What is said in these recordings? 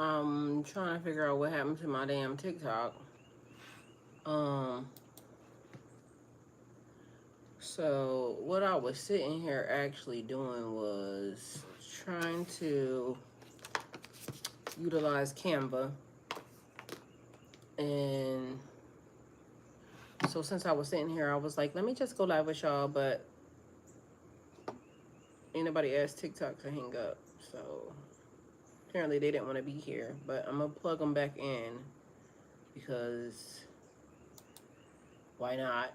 I'm trying to figure out what happened to my damn TikTok. Um, so what I was sitting here actually doing was trying to utilize Canva. And so since I was sitting here, I was like, let me just go live with y'all, but anybody asked TikTok to hang up. So apparently they didn't want to be here, but I'm gonna plug them back in because why not?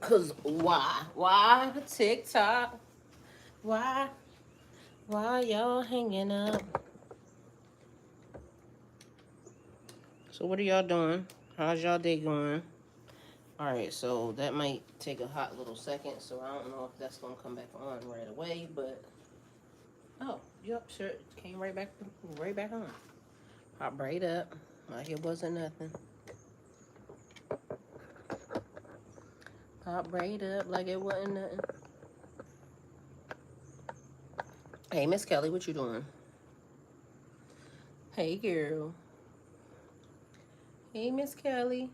Cause why? Why TikTok? Why? Why y'all hanging up? So what are y'all doing? How's y'all day going? All right, so that might take a hot little second, so I don't know if that's gonna come back on right away, but oh, yep, sure, it came right back on. Pop right up, like it wasn't nothing. Pop right up, like it wasn't nothing. Hey, Miss Kelly, what you doing? Hey, girl. Hey, Miss Kelly.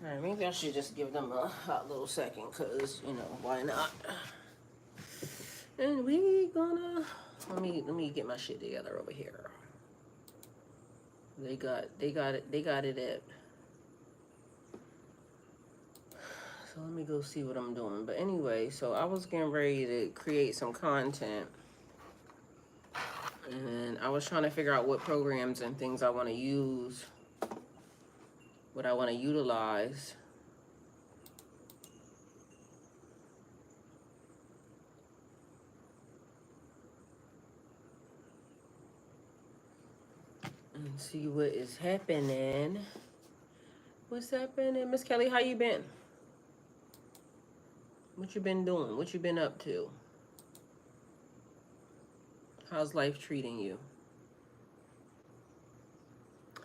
All right, maybe I should just give them a hot little second, cause you know why not? And we gonna let me get my shit together over here. They got it at. So let me go see what I'm doing. But anyway, so I was getting ready to create some content, and I was trying to figure out what programs and things I want to use, what I want to utilize. And see what is happening. What's happening? Miss Kelly, how you been? What you been doing? What you been up to? How's life treating you?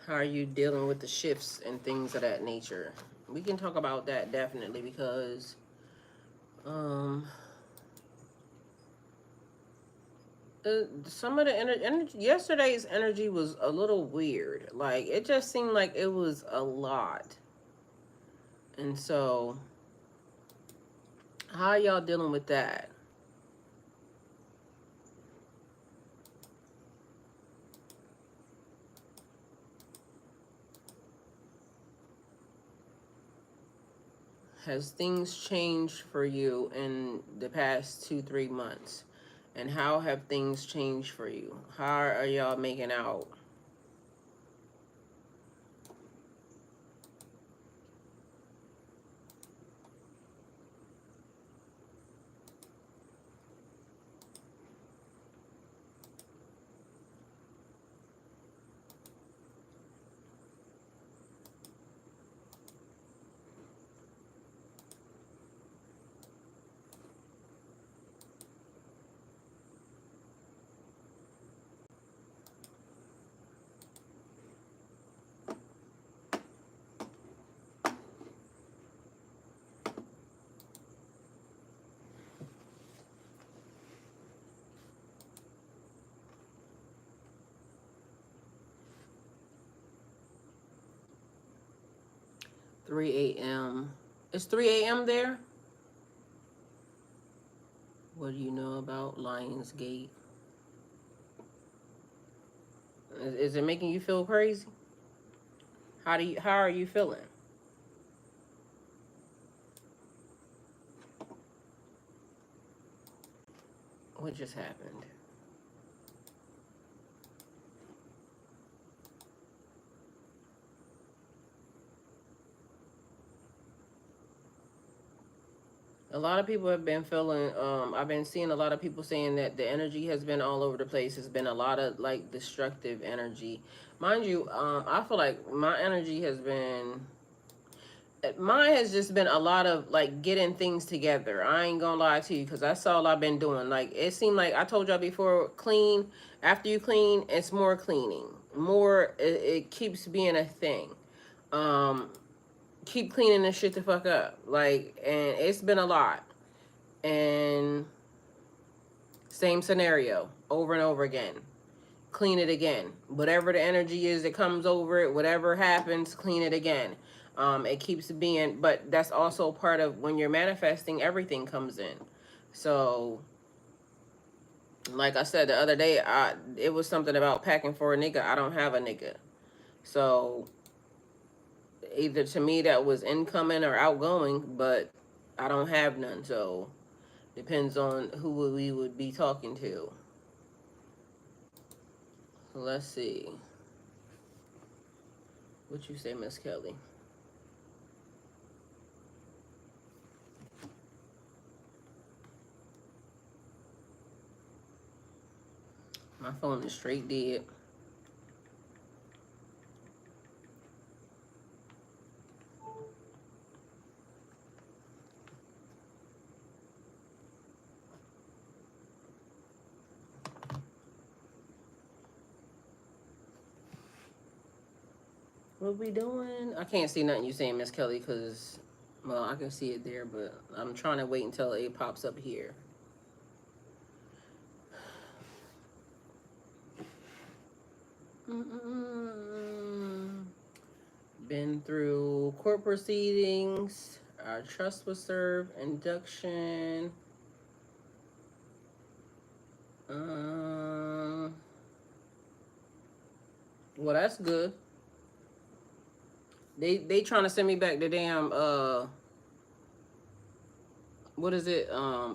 How are you dealing with the shifts and things of that nature? We can talk about that definitely because um some of the energy yesterday's energy was a little weird. Like it just seemed like it was a lot. And so how y'all dealing with that? Has things changed for you in the past 2-3 months? And how have things changed for you? How are y'all making out? Three a.m. It's 3 a.m. there? What do you know about Lionsgate? Is it making you feel crazy? How are you feeling? What just happened? A lot of people have been feeling, I've been seeing a lot of people saying that the energy has been all over the place. It's been a lot of like destructive energy. Mind you, I feel like mine has just been a lot of like getting things together. I ain't gonna lie to you because that's all I've been doing. Like it seemed like I told y'all before, clean. After you clean, it's more cleaning. It keeps being a thing. Um, Keep cleaning this shit the fuck up. Like, and it's been a lot. and same scenario over and over again. Clean it again. Whatever the energy is that comes over it, whatever happens, clean it again. It keeps being, but that's also part of when you're manifesting, everything comes in. So, like I said the other day, it was something about packing for a nigga. I don't have a nigga. So, either to me that was incoming or outgoing, but I don't have none. So, depends on who we would be talking to. Let's see. What you say, Miss Kelly? My phone is straight dead. What we doing? I can't see nothing you saying, Miss Kelly, because, well, I can see it there, but I'm trying to wait until it pops up here. Been through court proceedings. Our trust was served. Induction. Well, that's good. They trying to send me back the damn what is it,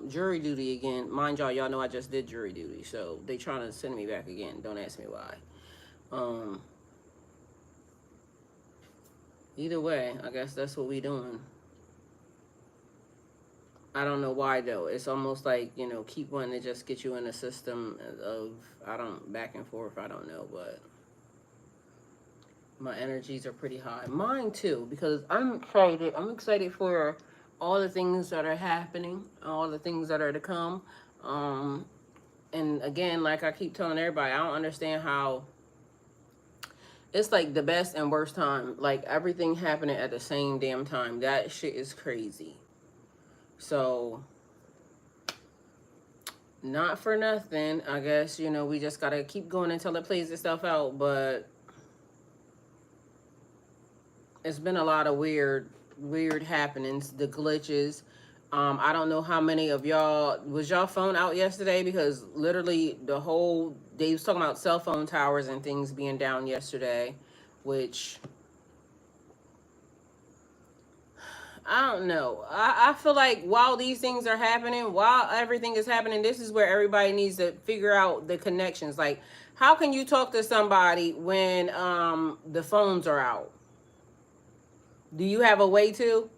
jury duty again. Mind y'all know I just did jury duty, so they trying to send me back again. Don't ask me why. Either way, I guess that's what we doing. I don't know why though. It's almost like, keep wanting to just get you in the system of, back and forth. I don't know, but my energies are pretty high. Mine too, because I'm excited. I'm excited for all the things that are happening, all the things that are to come. And again, like I keep telling everybody, I don't understand how it's like the best and worst time. Like everything happening at the same damn time. That shit is crazy. So, not for nothing. I guess, we just gotta keep going until it plays itself out. But it's been a lot of weird happenings, the glitches. I don't know how many of y'all, was y'all phone out yesterday? Because literally the whole, they was talking about cell phone towers and things being down yesterday, which, I don't know. I feel like while these things are happening, while everything is happening, this is where everybody needs to figure out the connections. Like, how can you talk to somebody when the phones are out? Do you have a way to?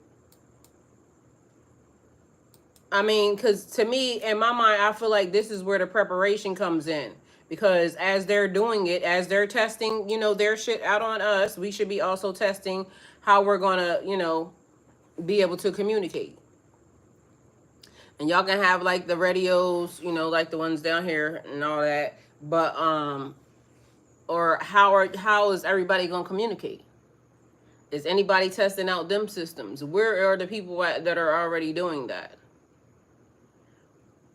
I mean, because to me, in my mind, I feel like this is where the preparation comes in. Because as they're doing it, as they're testing, their shit out on us, we should be also testing how we're going to, be able to communicate. And y'all can have like the radios, like the ones down here and all that. But, or how is everybody going to communicate? Is anybody testing out them systems? Where are the people that are already doing that?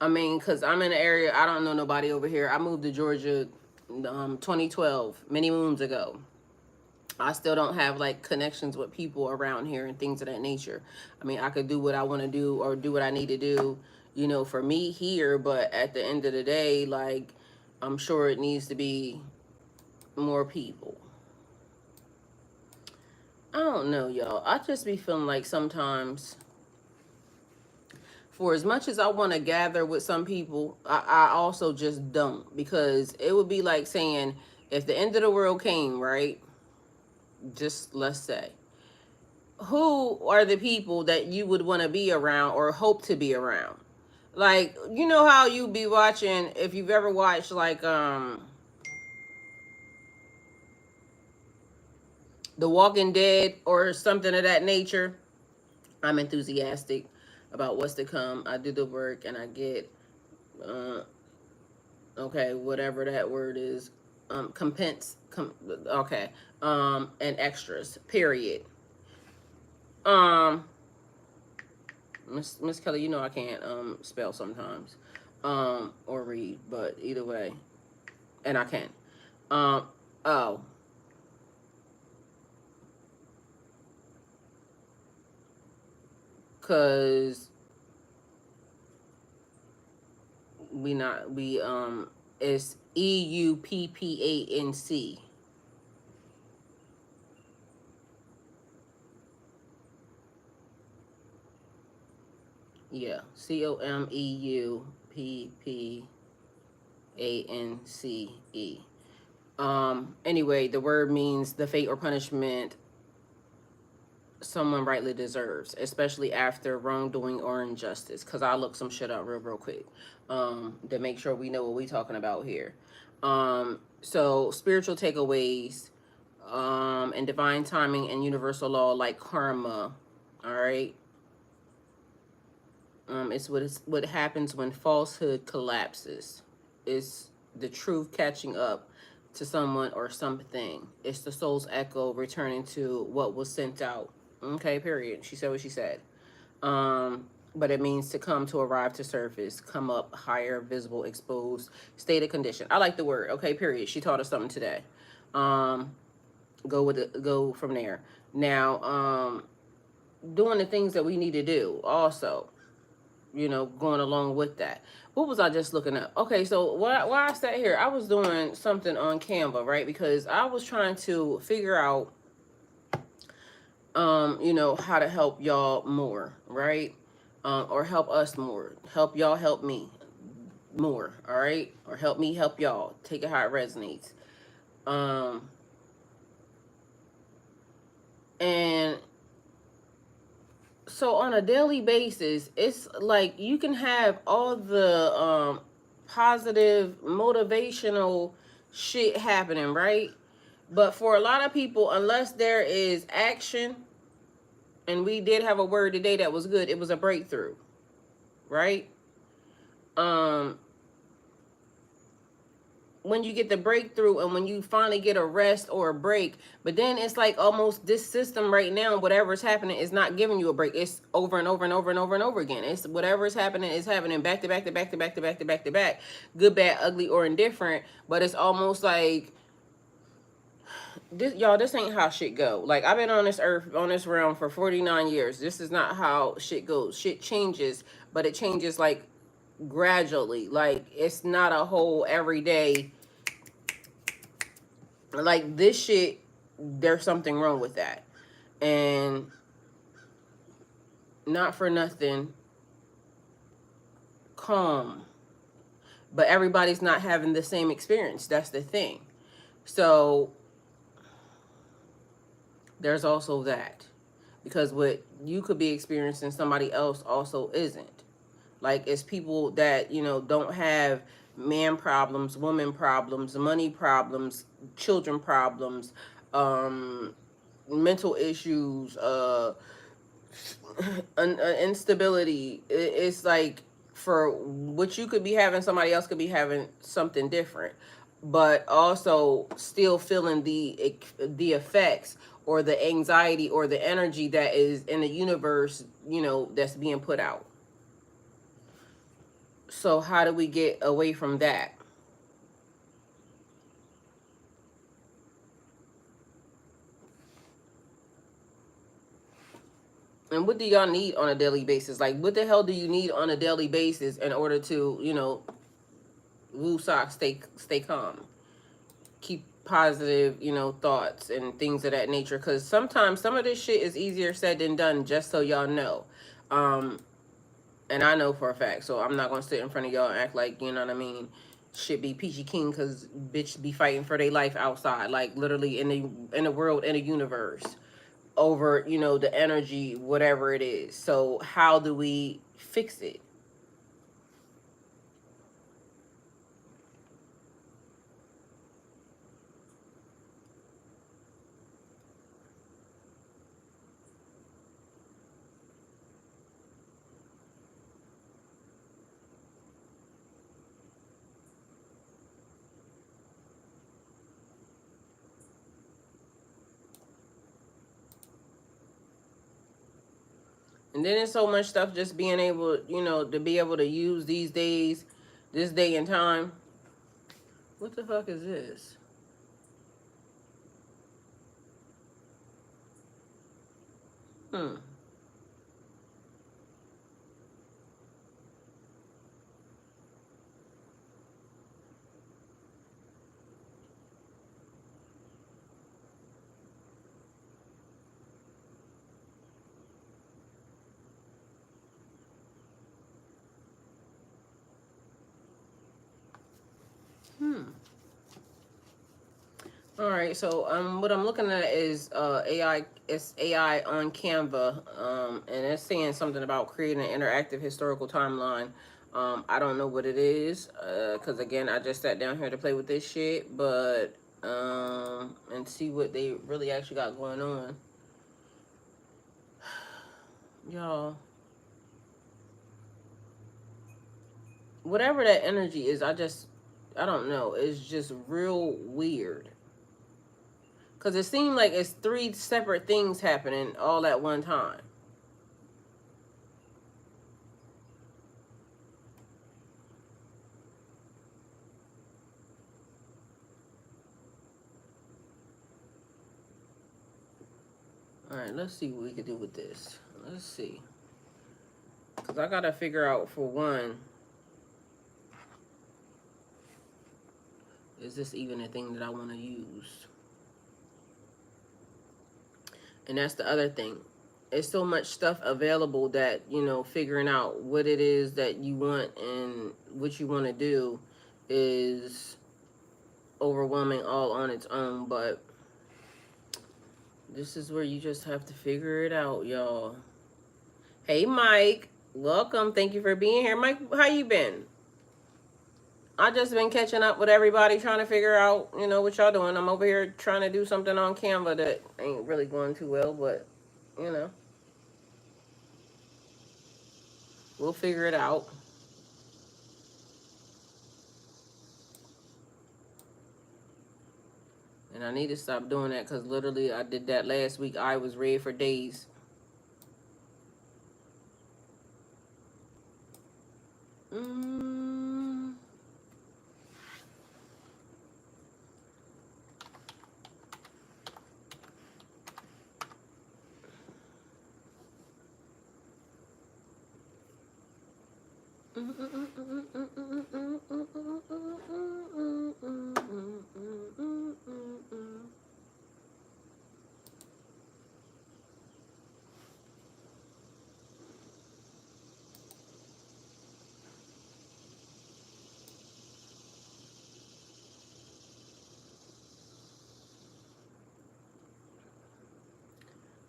I mean, because I'm in an area, I don't know nobody over here. I moved to Georgia 2012, many moons ago. I still don't have like connections with people around here and things of that nature. I mean, I could do what I want to do or do what I need to do, for me here. But at the end of the day, like, I'm sure it needs to be more people. I don't know, y'all. I just be feeling like sometimes, for as much as I want to gather with some people, I also just don't. Because it would be like saying, if the end of the world came, right? Just let's say, who are the people that you would want to be around or hope to be around? Like, you know how you be watching, if you've ever watched like The Walking Dead or something of that nature. I'm enthusiastic about what's to come. I do the work and I get okay, whatever that word is, okay, and extras, period. Um, Miss Kelly, you know I can't spell sometimes, or read, but either way, and I can. Um, oh, cause we it's EUPPANC. Yeah, COMEUPPANCE. Anyway, the word means the fate or punishment someone rightly deserves, especially after wrongdoing or injustice. Cause I'll look some shit up real quick, to make sure we know what we talking about here. So spiritual takeaways, and divine timing and universal law like karma. All right. It's what happens when falsehood collapses. It's the truth catching up to someone or something. It's the soul's echo returning to what was sent out. Okay, period. She said what she said. But it means to come, to arrive, to surface, come up higher, visible, exposed, stated condition. I like the word. Okay, period. She taught us something today. Um, go from there. Now, doing the things that we need to do also, going along with that. What was I just looking up? Okay, so while I sat here, I was doing something on Canva, right? Because I was trying to figure out, how to help y'all more, right? Or help us more. Help y'all help me more, all right? Or help me help y'all. Take it how it resonates. Um, and so on a daily basis, it's like you can have all the positive motivational shit happening, right? But for a lot of people, unless there is action, and we did have a word today that was good, it was a breakthrough, right? um when you get the breakthrough and when you finally get a rest or a break, but then it's like almost this system right now, whatever's happening is not giving you a break. It's over and over and over and over and over again. It's whatever is happening back to back to back to back to back to back to back, good, bad, ugly, or indifferent. But it's almost like this, y'all, this ain't how shit go. Like, I've been on this earth, on this realm for 49 years. This is not how shit goes. Shit changes, but it changes like gradually. Like, it's not a whole everyday. Like, this shit, there's something wrong with that. And not for nothing, calm. But everybody's not having the same experience. That's the thing. So there's also that. Because what you could be experiencing, somebody else also isn't. Like, it's people that, don't have man problems, woman problems, money problems, children problems, mental issues, instability. It's like, for what you could be having, somebody else could be having something different, but also still feeling the effects or the anxiety or the energy that is in the universe, that's being put out. So how do we get away from that? And what do y'all need on a daily basis? Like, what the hell do you need on a daily basis in order to, woo sock, stay calm, keep positive, thoughts and things of that nature? Because sometimes some of this shit is easier said than done. Just so y'all know, and I know for a fact. So I'm not gonna sit in front of y'all and act like, you know what I mean, shit be peachy keen, because bitch be fighting for their life outside, like literally in the world, in the universe, over, the energy, whatever it is. So how do we fix it? And then there's so much stuff just being able, you know, to be able to use these days, this day and time. What the fuck is this? Hmm. Hmm. All right, so what I'm looking at is AI. It's AI on Canva, and it's saying something about creating an interactive historical timeline. I don't know what it is, cause again, I just sat down here to play with this shit, but and see what they really actually got going on, y'all. Whatever that energy is, I don't know. It's just real weird. Cause it seemed like it's three separate things happening all at one time. All right, let's see what we can do with this. Let's see. Because I got to figure out, for one, is this even a thing that I want to use? And that's the other thing. There's so much stuff available that, you know, figuring out what it is that you want and what you want to do is overwhelming all on its own. But this is where you just have to figure it out, y'all. Hey, Mike. Welcome. Thank you for being here. Mike, how you been? I just been catching up with everybody, trying to figure out, you know, what y'all doing. I'm over here trying to do something on Canva that ain't really going too well, but, you know, we'll figure it out. And I need to stop doing that because literally I did that last week. I was red for days. Mm.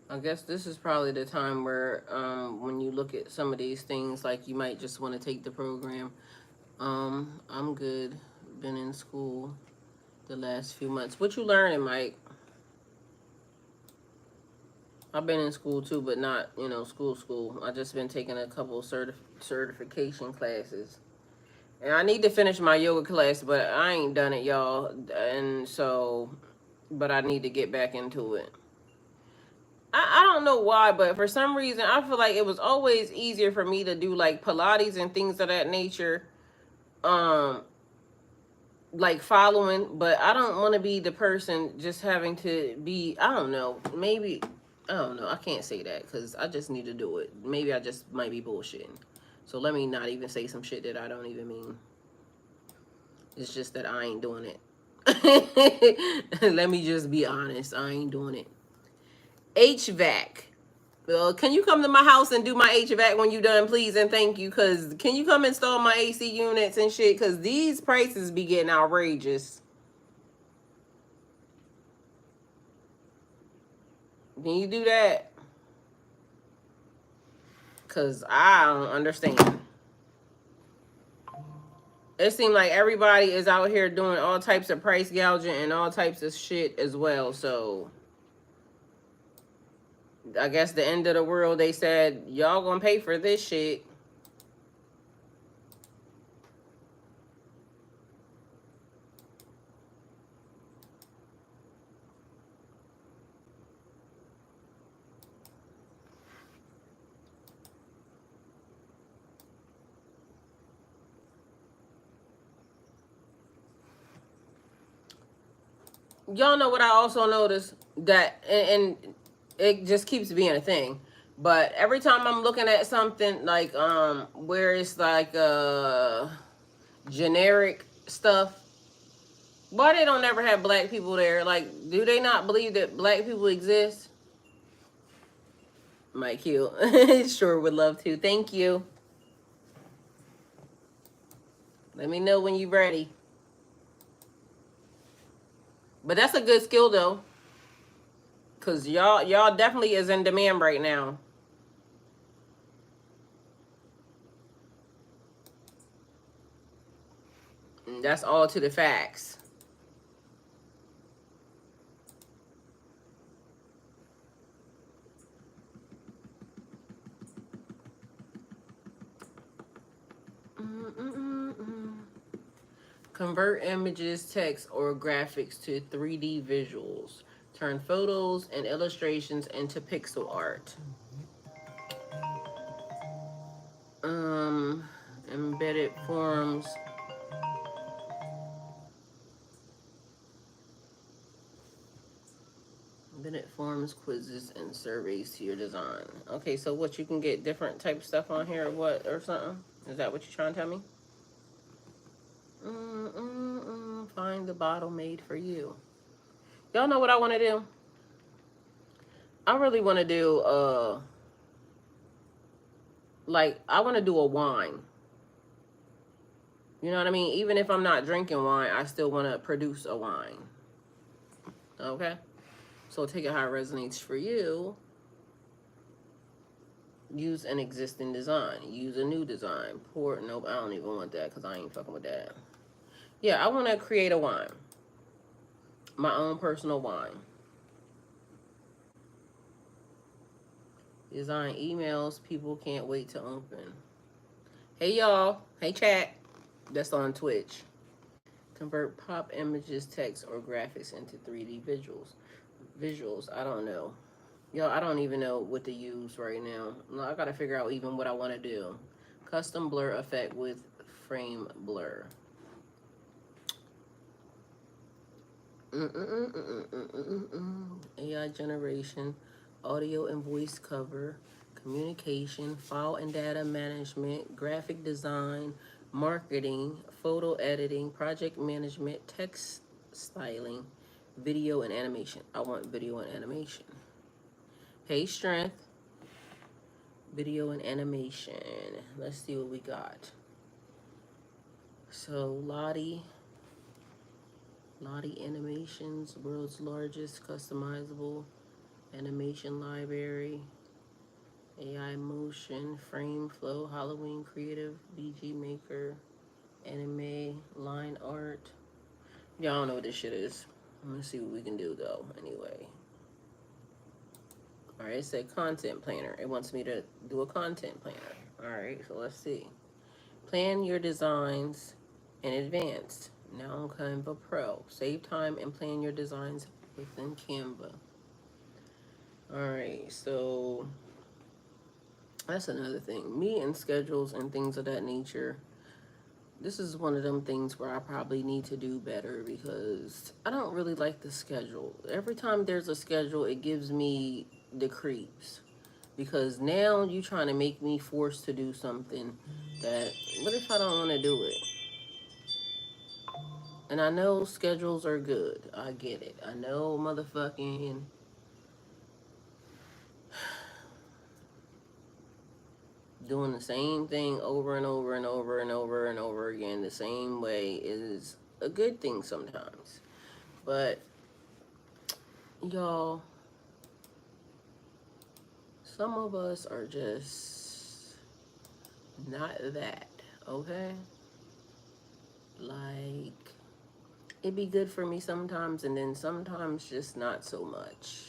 I guess this is probably the time where, when you look at some of these things, like, you might just want to take the program. I'm good. Been in school the last few months. What you learning, Mike? I've been in school too, but not, you know, school. I just been taking a couple certification classes. And I need to finish my yoga class, but I ain't done it, y'all. And so, but I need to get back into it. I don't know why, but for some reason, I feel like it was always easier for me to do like Pilates and things of that nature. Um, like following, but I don't want to be the person just having to be, I don't know, maybe, I don't know, I can't say that because I just need to do it. Maybe I just might be bullshitting. So let me not even say some shit that I don't even mean. It's just that I ain't doing it. Let me just be honest, I ain't doing it. HVAC. Can you come to my house and do my HVAC when you done, please, and thank you? Because can you come install my AC units and shit? Because these prices be getting outrageous. Can you do that? Because I don't understand. It seems like everybody is out here doing all types of price gouging and all types of shit as well. So I guess the end of the world, they said, y'all gonna pay for this shit. y'all know what I also noticed that, and it just keeps being a thing. But every time I'm looking at something like where it's like generic stuff, why they don't never have black people there? Like, do they not believe that black people exist? Mike Hill, sure would love to. Thank you. Let me know when you're ready. But that's a good skill though, cause y'all definitely is in demand right now. And that's all to the facts. Mm-mm-mm-mm. Convert images, text, or graphics to 3D visuals. Turn photos and illustrations into pixel art. Um, embedded forms. Embedded forms, quizzes, and surveys to your design. Okay, so what, you can get different type of stuff on here, or what, or something? Is that what you're trying to tell me? Find the bottle made for you. Y'all know what I want to do? I really want to do like, I want to do a wine. You know what I mean? Even if I'm not drinking wine, I still want to produce a wine. Okay? So take it how it resonates for you. Use an existing design. Use a new design. Pour, nope, I don't even want that because I ain't fucking with that. Yeah, I want to create a wine. My own personal wine. Design emails people can't wait to open. Hey, y'all. Hey, chat. That's on Twitch. Convert pop images, text, or graphics into 3D visuals. Visuals, I don't know. Yo, I don't even know what to use right now. I gotta figure out even what I want to do. Custom blur effect with frame blur. AI generation, audio and voice cover, communication, file and data management, graphic design, marketing, photo editing, project management, text styling, video and animation. I want video and animation. Hey, Strength. Video and animation. Let's see what we got. So, Lottie Animations, world's largest customizable animation library. AI Motion, Frame Flow, Halloween Creative, BG Maker, Anime, Line Art. Y'all don't know what this shit is. I'm gonna see what we can do though, anyway. Alright, it said content planner. It wants me to do a content planner. Alright, so let's see. Plan your designs in advance. Now on Canva Pro. Save time and plan your designs within Canva. Alright, so that's another thing. Me and schedules and things of that nature. This is one of them things where I probably need to do better because I don't really like the schedule. Every time there's a schedule, it gives me the creeps. Because now you trying to make me forced to do something that, what if I don't want to do it? And I know schedules are good. I get it. I know motherfucking doing the same thing over and over and over and over and over again the same way is a good thing sometimes. But y'all, some of us are just not that, okay? Like, it'd be good for me sometimes, and then sometimes just not so much.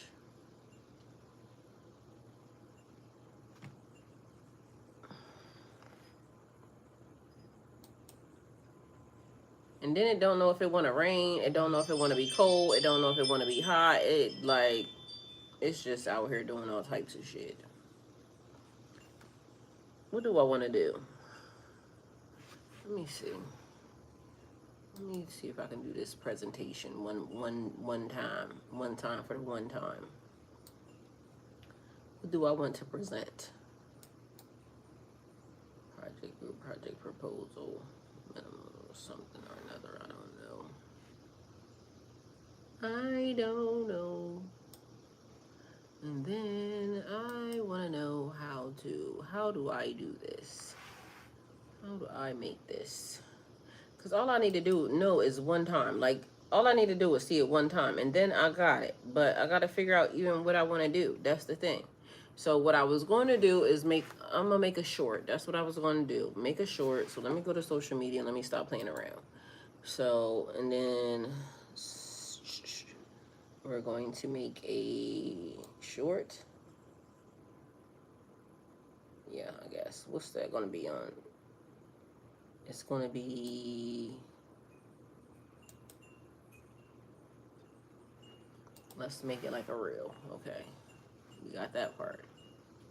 And then it don't know if it want to rain. It don't know if it want to be cold. It don't know if it want to be hot. It, like, it's just out here doing all types of shit. What do I want to do? Let me see. Let me see if I can do this presentation one time. One time for the one time. What do I want to present? Project group, project proposal, something or another. I don't know. And then I want to know how do I do this? How do I make this? Because all I need to know is one time. Like, all I need to do is see it one time, and then I got it. But I got to figure out even what I want to do. That's the thing. So what I was going to do is I'm going to make a short. That's what I was going to do. Make a short. So let me go to social media and let me stop playing around. So, and then we're going to make a short. Yeah, I guess. What's that going to be on? It's going to be... Let's make it like a reel. Okay. We got that part.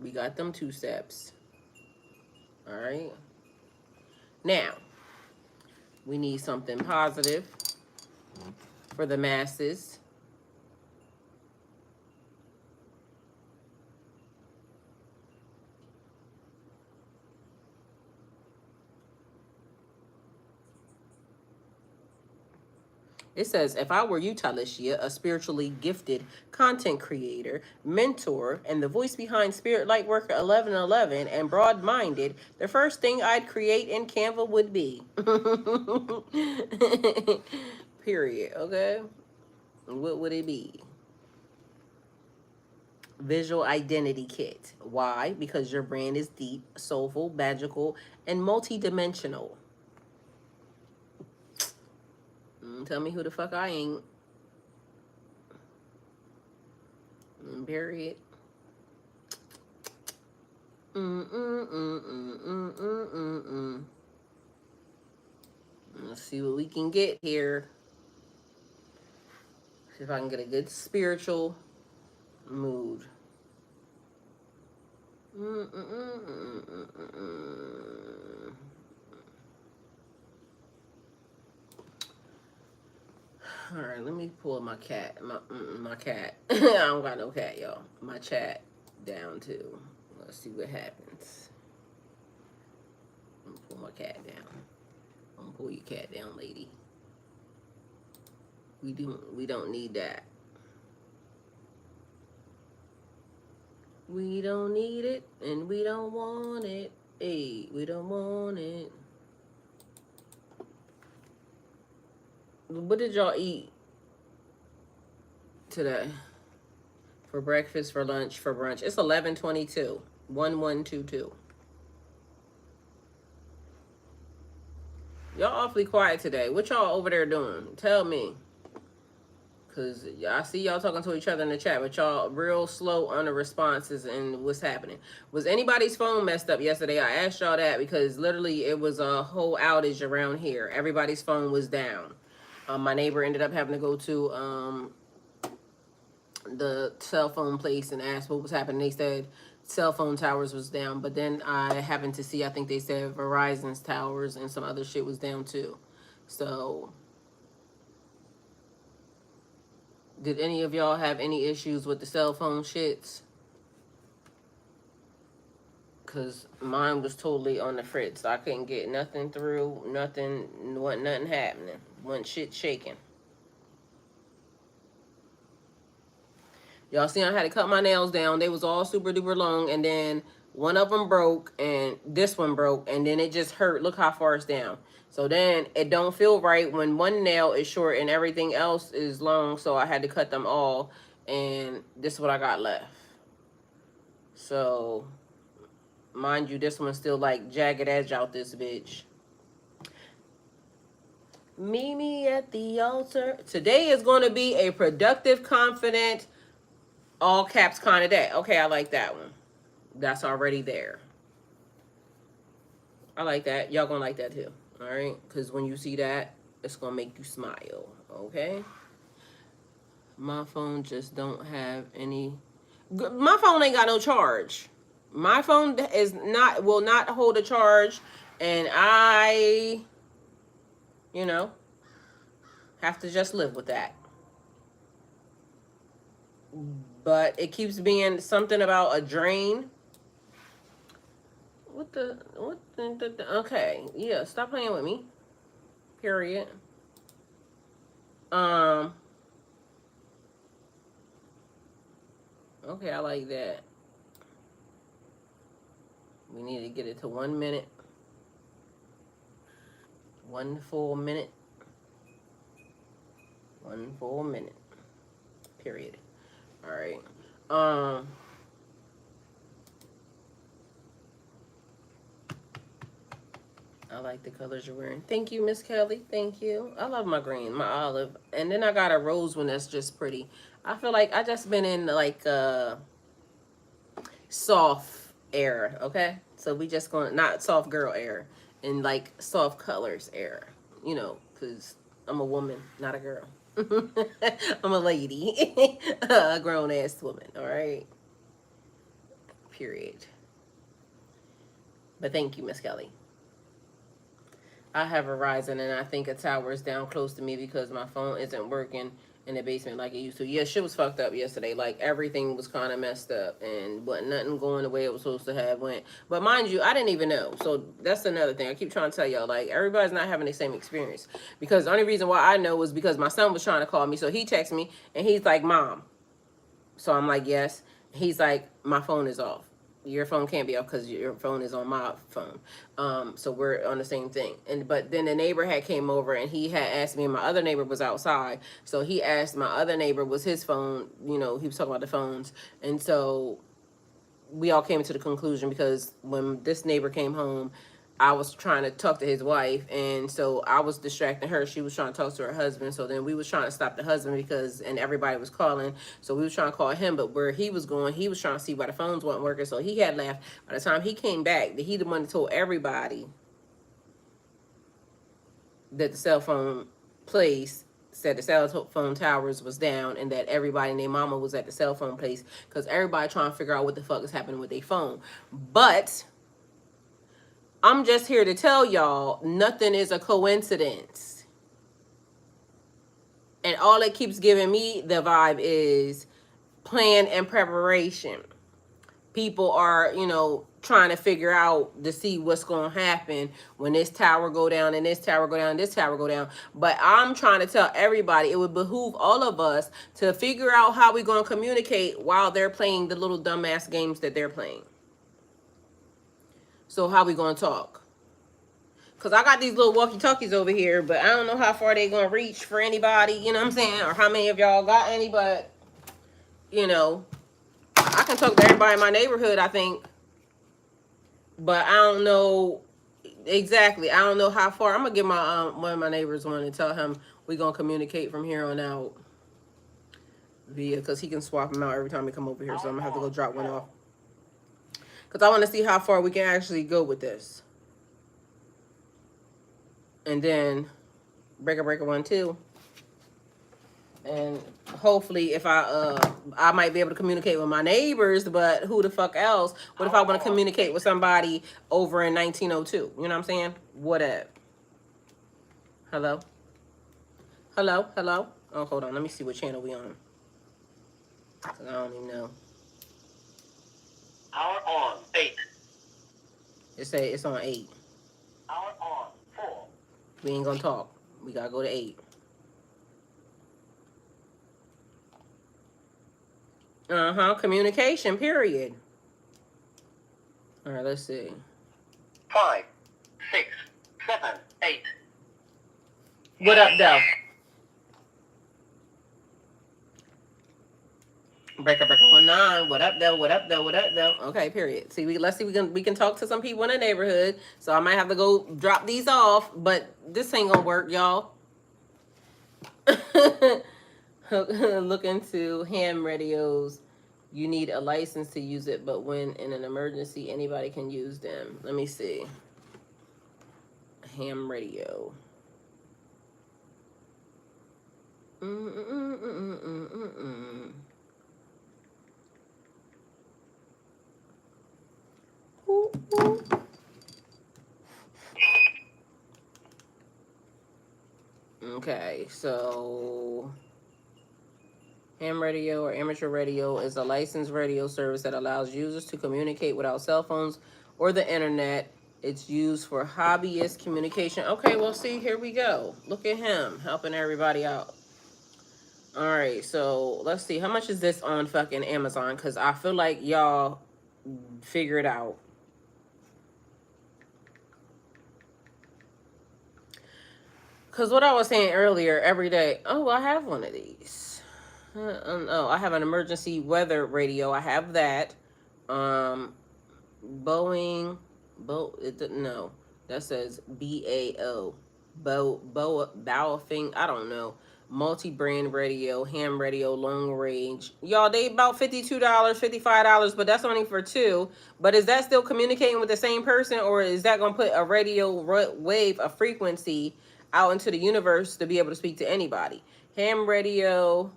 We got them 2 steps. All right. Now, we need something positive for the masses. It says, if I were you, Talisha, a spiritually gifted content creator, mentor, and the voice behind Spirit Lightworker 1111 and broad-minded, the first thing I'd create in Canva would be. Period, okay? What would it be? Visual Identity Kit. Why? Because your brand is deep, soulful, magical, and multi-dimensional. Tell me who the fuck I ain't. Period. Let's see what we can get here. See if I can get a good spiritual mood. All right, let me pull my cat. My cat. I don't got no cat, y'all. My chat down too. Let's see what happens. I'm gonna pull my cat down. I'm gonna pull your cat down, lady. We don't need that. We don't need it, and we don't want it. Hey, we don't want it. What did y'all eat today? For breakfast, for lunch, for brunch. It's 11:22. 1122. Y'all awfully quiet today. What y'all over there doing? Tell me. Because I see y'all talking to each other in the chat, but y'all real slow on the responses and what's happening. Was anybody's phone messed up yesterday? I asked y'all that because literally it was a whole outage around here. Everybody's phone was down. My neighbor ended up having to go to the cell phone place and ask what was happening. They said cell phone towers was down, but then I happened to see, I think they said Verizon's towers and some other shit was down too. So... did any of y'all have any issues with the cell phone shits? Because mine was totally on the fritz. I couldn't get nothing through, nothing happening. Wasn't shit shaking. Y'all see I had to cut my nails down. They was all super duper long, and then one of them broke, and this one broke, and then it just hurt. Look how far it's down. So then it don't feel right when one nail is short and everything else is long, so I had to cut them all, and this is what I got left. So, mind you, this one's still like jagged edge out this bitch. Meet me at the altar. Today is going to be a productive, confident, all caps kind of day. Okay, I like that one. That's already there. I like that. Y'all gonna like that too. All right? Because when you see that, it's gonna make you smile. Okay? My phone just don't have any... My phone ain't got no charge. My phone will not hold a charge. And I... you know... Have to just live with that. But it keeps being something about a drain. What the okay, yeah, stop playing with me. Period. Um, okay, I like that. We need to get it to 1 minute. 1 full minute. 1 full minute. Period. All right. I like the colors you're wearing. Thank you, Miss Kelly. Thank you. I love my green, my olive. And then I got a rose one that's just pretty. I feel like I just been in like soft era, okay? So we just going, not soft girl era, and like soft colors era, you know, because I'm a woman, not a girl. I'm a lady, a grown ass woman, all right? Period. But thank you, Miss Kelly. I have Verizon, and I think a tower is down close to me because my phone isn't working in the basement like it used to. Yeah, shit was fucked up yesterday. Like, everything was kind of messed up, and but nothing going the way it was supposed to have went. But mind you, I didn't even know. So that's another thing. I keep trying to tell y'all, like, everybody's not having the same experience. Because the only reason why I know was because my son was trying to call me. So he texted me, and he's like, Mom. So I'm like, yes. He's like, my phone is off. Your phone can't be off because your phone is on my phone. So we're on the same thing. And but then the neighbor had came over and he had asked me, and my other neighbor was outside. So he asked my other neighbor, was his phone, you know, he was talking about the phones. And so we all came to the conclusion because when this neighbor came home, I was trying to talk to his wife, and so I was distracting her. She was trying to talk to her husband. So then we was trying to stop the husband because, and everybody was calling. So we was trying to call him, but where he was going, he was trying to see why the phones weren't working. So he had left. By the time he came back, he the one that told everybody that the cell phone place said the cell phone towers was down and that everybody and their mama was at the cell phone place because everybody trying to figure out what the fuck is happening with their phone. But I'm just here to tell y'all, nothing is a coincidence. And all it keeps giving me the vibe is plan and preparation. People are, you know, trying to figure out to see what's going to happen when this tower go down and this tower go down and this tower go down. But I'm trying to tell everybody, it would behoove all of us to figure out how we're going to communicate while they're playing the little dumbass games that they're playing. So how we going to talk? Because I got these little walkie-talkies over here, but I don't know how far they're going to reach for anybody, you know what I'm saying? Or how many of y'all got any, but, you know, I can talk to everybody in my neighborhood, I think. But I don't know exactly. I don't know how far. I'm going to give my one of my neighbors one and tell him we're going to communicate from here on out via, because he can swap them out every time we come over here. So I'm going to have to go drop one off. Because I want to see how far we can actually go with this. And then breaker 1, 2. And hopefully if I might be able to communicate with my neighbors, but who the fuck else? What if I want to communicate with somebody over in 1902? You know what I'm saying? Whatever. Hello? Hello? Hello? Oh, hold on. Let me see what channel we on. I don't even know. Power on 8. It say it's on 8. Power on 4. We ain't gonna talk. We gotta go to 8. Communication, period. All right, let's see. 5, 6, 7, 8. What up, though? Breaker 19. What up, though? What up, though? What up, though? Okay, period. See, let's see. We can talk to some people in the neighborhood. So I might have to go drop these off, but this ain't gonna work, y'all. Look into ham radios. You need a license to use it, but when in an emergency, anybody can use them. Let me see. Ham radio. Okay. Okay, so ham radio or amateur radio is a licensed radio service that allows users to communicate without cell phones or the internet. It's used for hobbyist communication. Okay, well, see, here we go. Look at him helping everybody out. All right, so let's see. How much is this on fucking Amazon? Because I feel like y'all figure it out. Because what I was saying earlier, every day, oh, I have one of these. Oh, I have an emergency weather radio. I have that. Um, Boeing, no, that says BAO, Baofeng, I don't know. Multi-brand radio, ham radio, long range. Y'all, they about $52, $55, but that's only for two. But is that still communicating with the same person, or is that gonna put a radio wave, a frequency, out into the universe to be able to speak to anybody? Ham radio,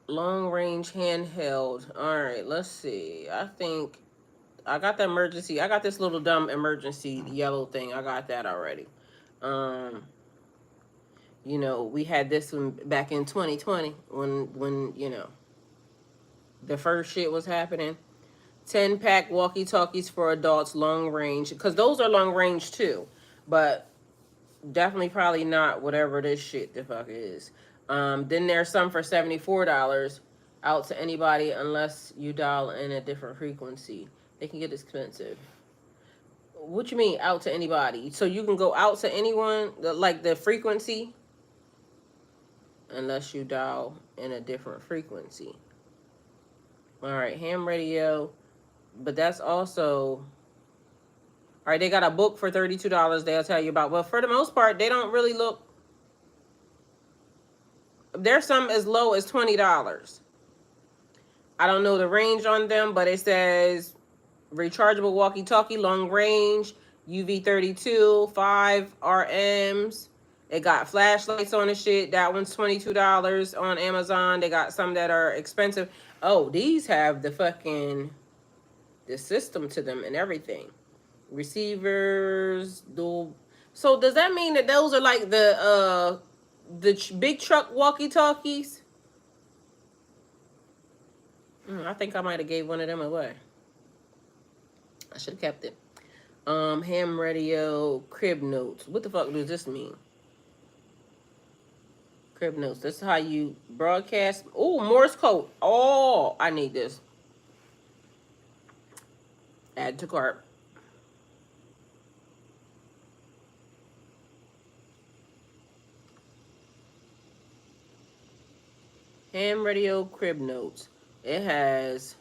long range handheld. All right, let's see. I think I got the emergency. I got this little dumb emergency yellow thing. I got that already. Um, you know, we had this one back in 2020 when you know the first shit was happening. 10-pack walkie-talkies for adults, long range, because those are long range too, but definitely probably not whatever this shit the fuck is. Then there's some for $74 out to anybody unless you dial in a different frequency. They can get expensive. What you mean out to anybody? So you can go out to anyone, like the frequency, unless you dial in a different frequency. All right, ham radio, but that's also, all right, they got a book for $32 they'll tell you about. But for the most part, they don't really look, there's some as low as $20. I don't know the range on them, but it says rechargeable walkie-talkie, long range, UV32, 5 RMs. It got flashlights on the shit. That one's $22 on Amazon. They got some that are expensive. Oh, these have the system to them and everything. Receivers, dual. So does that mean that those are like the big truck walkie-talkies? I think I might have gave one of them away. I should have kept it. Ham radio, crib notes. What the fuck does this mean? Crib notes. This is how you broadcast. Oh, Morse code. Oh, I need this. Add to cart. Ham radio, crib notes. It has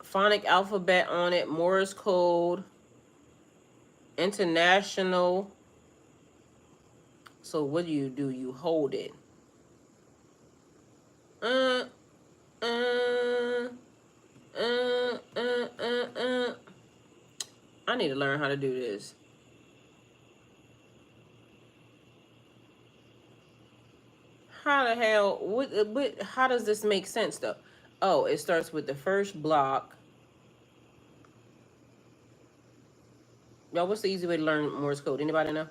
phonic alphabet on it, Morse code, international. So what do? You hold it. I need to learn how to do this. How the hell? What? How does this make sense though? Oh, it starts with the first block. Y'all, what's the easy way to learn Morse code? Anybody know?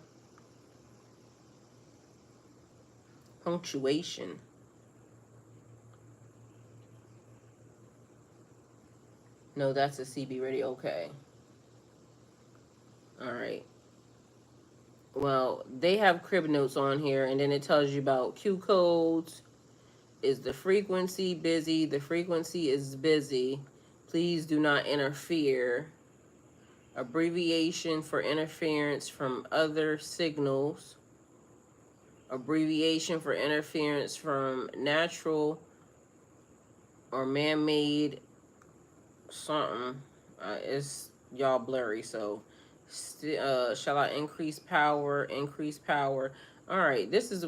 Punctuation. No, that's a CB radio. Okay. All right. Well, they have crib notes on here, and then it tells you about Q codes. Is the frequency busy? The frequency is busy. Please do not interfere. Abbreviation for interference from other signals. Abbreviation for interference from natural or man-made something. It's y'all blurry, so shall I increase power? Increase power. All right, this is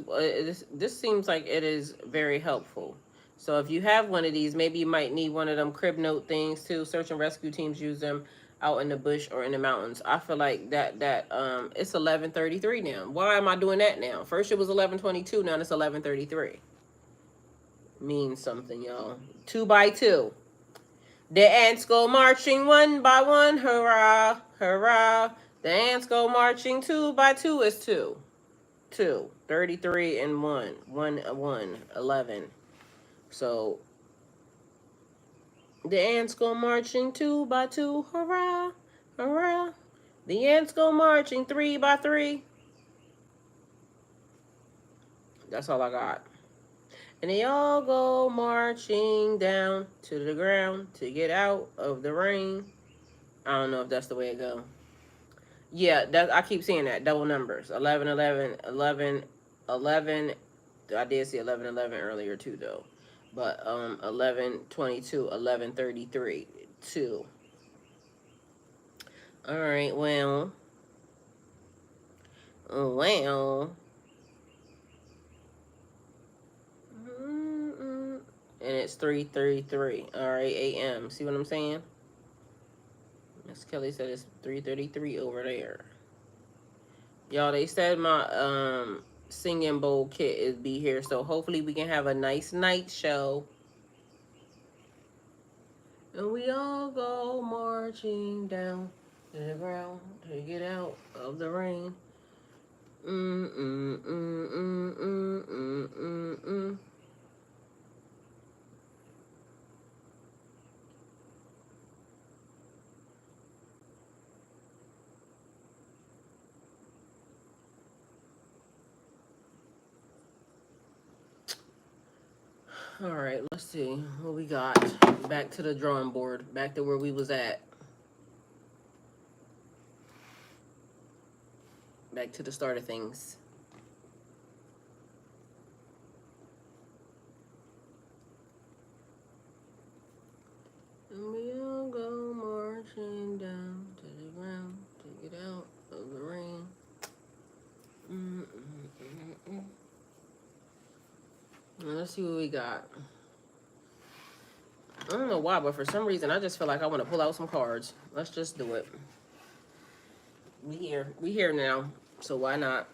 this seems like it is very helpful. So if you have one of these, maybe you might need one of them crib note things too. Search and rescue teams use them out in the bush or in the mountains. I feel like that it's 11:33 now. Why am I doing that now? First it was 11:22, now it's 11:33. Means something, y'all. 2 by 2. The ants go marching one by one, hurrah, hurrah. The ants go marching 2 by 2 is 2. 2. 33 and 1. 1, 11. So the ants go marching 2 by 2. Hurrah! Hurrah! The ants go marching 3 by 3. That's all I got. And they all go marching down to the ground to get out of the rain. I don't know if that's the way it goes. Yeah, that, I keep seeing that. Double numbers. 11, 11, 11, 11. I did see 11, 11 earlier too, though. But 11, 22, 11, 33, 2. All right, well. And it's 3:33. All right, a.m. See what I'm saying? Miss Kelly said it's 3:33 over there. Y'all, they said my singing bowl kit is be here, so hopefully we can have a nice night show. And we all go marching down to the ground to get out of the rain. All right, let's see what we got. Back to the drawing board. Back to where we was at. Back to the start of things. And we all go marching down to the ground to get out of the rain. Let's see what we got. I don't know why, but for some reason, I just feel like I want to pull out some cards. Let's just do it. We here now, so why not?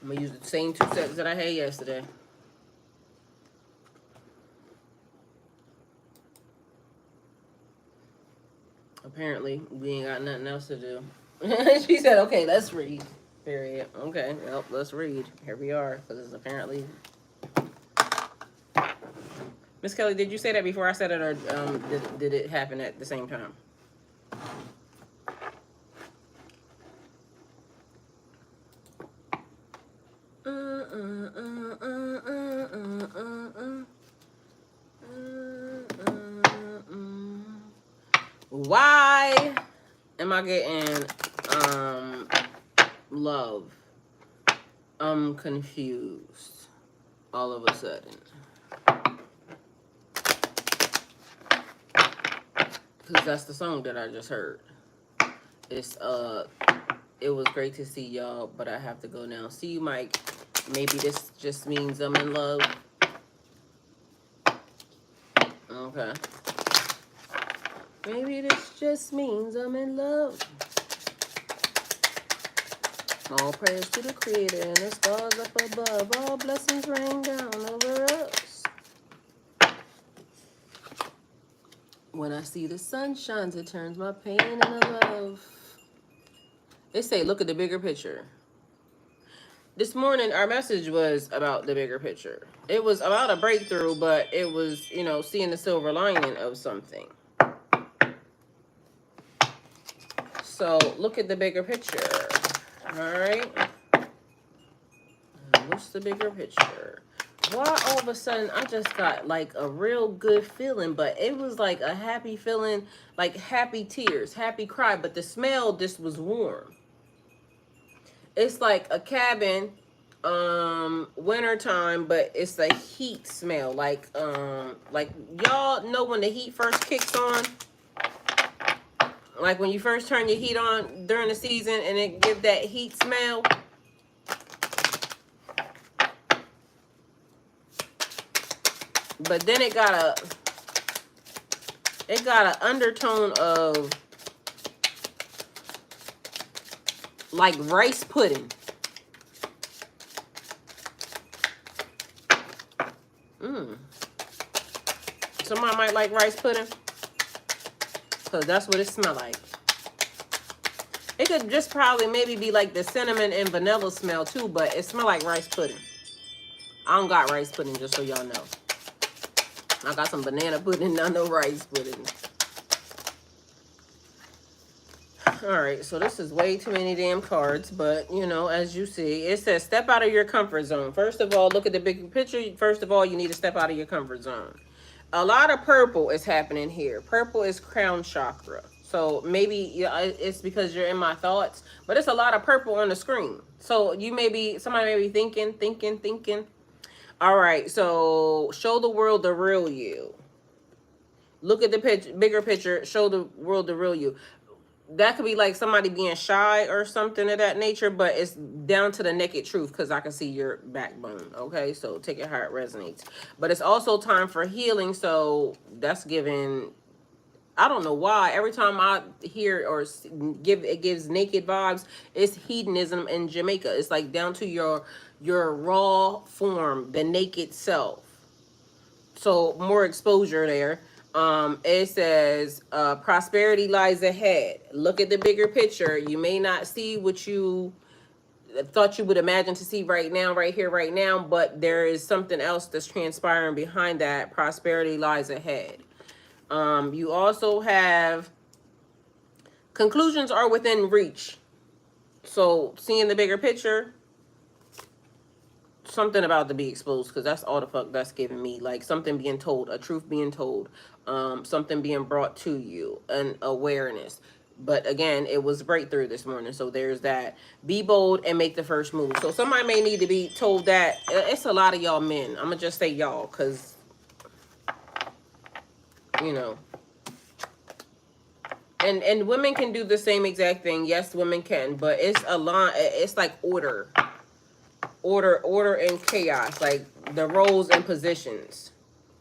I'm gonna use the same 2 sets that I had yesterday. Apparently, we ain't got nothing else to do. She said, okay, let's read. Period. Okay, well, let's read. Here we are, because it's apparently... Miss Kelly, did you say that before I said it, or did it happen at the same time? Why am I getting love? I'm confused all of a sudden. Because that's the song that I just heard. It's it was great to see y'all, but I have to go now. See you, Mike. Maybe this just means I'm in love. Okay. Maybe this just means I'm in love. All praise to the Creator and the stars up above. All blessings rain down over us. When I see the sun shines, it turns my pain into love. They say, look at the bigger picture. This morning, our message was about the bigger picture. It was about a breakthrough, but it was, you know, seeing the silver lining of something. So, look at the bigger picture. All right? What's the bigger picture? Why all of a sudden I just got like a real good feeling, but it was like a happy feeling, like happy tears, happy cry, but the smell just was warm. It's like a cabin, wintertime, but it's a heat smell. Like y'all know when the heat first kicks on, like when you first turn your heat on during the season and it gives that heat smell. But then it got It got an undertone of like rice pudding. Somebody might like rice pudding, because that's what it smells like. It could just probably maybe be like the cinnamon and vanilla smell too, but it smells like rice pudding. I don't got rice pudding, just so y'all know. I got some banana pudding, not no rice pudding. Alright, so this is way too many damn cards, but, you know, as you see, it says step out of your comfort zone. First of all, look at the big picture. First of all, you need to step out of your comfort zone. A lot of purple is happening here. Purple is crown chakra. So maybe it's because you're in my thoughts, but it's a lot of purple on the screen. So you may be, somebody may be thinking. All right, so show the world the real you. Look at the bigger picture. Show the world the real you. That could be like somebody being shy or something of that nature, but it's down to the naked truth, because I can see your backbone. Okay, so take it how it resonates. But it's also time for healing, so that's giving, I don't know why, every time I hear or it gives naked vibes, it's hedonism in Jamaica. It's like down to your raw form, the naked self. So more exposure there. It says prosperity lies ahead. Look at the bigger picture. You may not see what you thought you would imagine to see right now, right here, right now, but there is something else that's transpiring behind that. Prosperity lies ahead. You also have conclusions are within reach. So seeing the bigger picture, something about to be exposed, because that's all the fuck that's giving me. Like something being told, a truth being told, something being brought to you, an awareness. But again, it was breakthrough this morning, so there's that. Be bold and make the first move. So somebody may need to be told that. It's a lot of y'all men. I'm gonna just say y'all, because you know, and women can do the same exact thing. Yes, women can, but it's a lot. It's like order and chaos, like the roles and positions.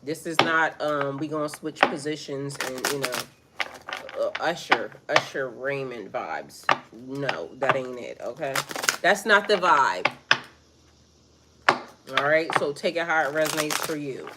This is not we gonna switch positions and, you know, Usher Raymond vibes. No, that ain't it. Okay, that's not the vibe. All right, so take it how it resonates for you.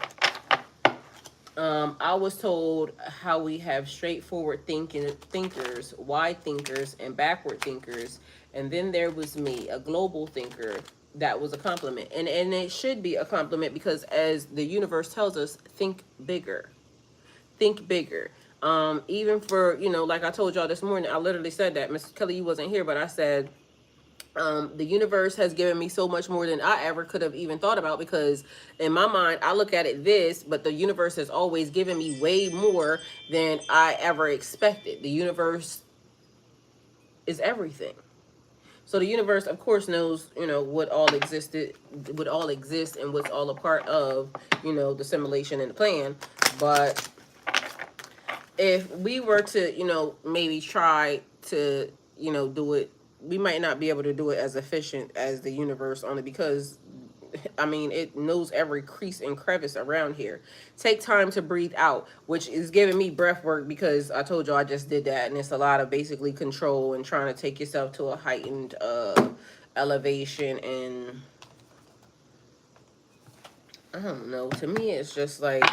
I was told how we have straightforward thinkers, wide thinkers, and backward thinkers, and then there was me, a global thinker. That was a compliment, and it should be a compliment, because as the universe tells us, think bigger. Even for, you know, like I told y'all this morning, I literally said that. Miss Kelly, you wasn't here, but I said the universe has given me so much more than I ever could have even thought about, because in my mind I look at it this, but the universe has always given me way more than I ever expected. The universe is everything. So the universe, of course, knows, you know, what all exists, and what's all a part of, you know, the simulation and the plan. But if we were to, you know, maybe try to, you know, do it, we might not be able to do it as efficient as the universe, only because, I mean, it knows every crease and crevice around here. Take time to breathe out, which is giving me breath work, because I told you I just did that, and it's a lot of basically control and trying to take yourself to a heightened elevation. And I don't know, to me it's just like